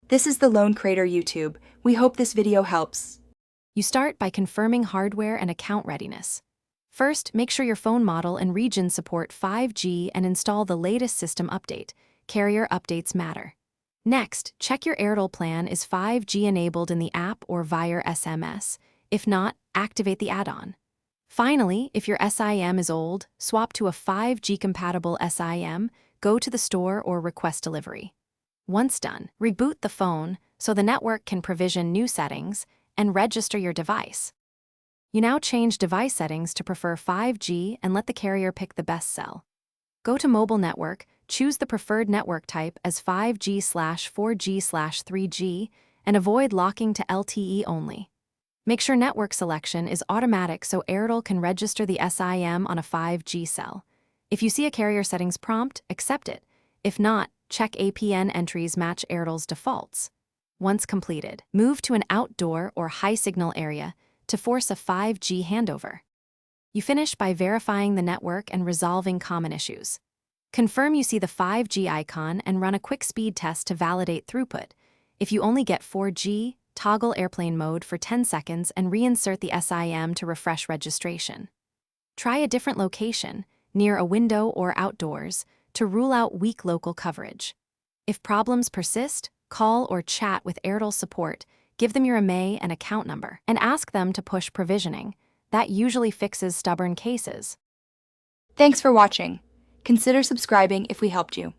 This is the Lone Crater YouTube. We hope this video helps. You start by confirming hardware and account readiness. First, make sure your phone model and region support 5G and install the latest system update. Carrier updates matter. Next, check your Airtel plan is 5G enabled in the app or via SMS. If not, activate the add-on. Finally, if your SIM is old, swap to a 5G-compatible SIM, go to the store or request delivery. Once done, reboot the phone so the network can provision new settings and register your device. You now change device settings to prefer 5G and let the carrier pick the best cell. Go to mobile network, choose the preferred network type as 5G/4G/3G, and avoid locking to LTE only. Make sure network selection is automatic so Airtel can register the SIM on a 5G cell. If you see a carrier settings prompt, accept it. If not, check APN entries match Airtel's defaults. Once completed, move to an outdoor or high-signal area to force a 5G handover. You finish by verifying the network and resolving common issues. Confirm you see the 5G icon and run a quick speed test to validate throughput. If you only get 4G, toggle airplane mode for 10 seconds and reinsert the SIM to refresh registration. Try a different location, near a window or outdoors, to rule out weak local coverage. If problems persist, call or chat with Airtel support, give them your IMEI and account number, and ask them to push provisioning. That usually fixes stubborn cases. Thanks for watching. Consider subscribing if we helped you.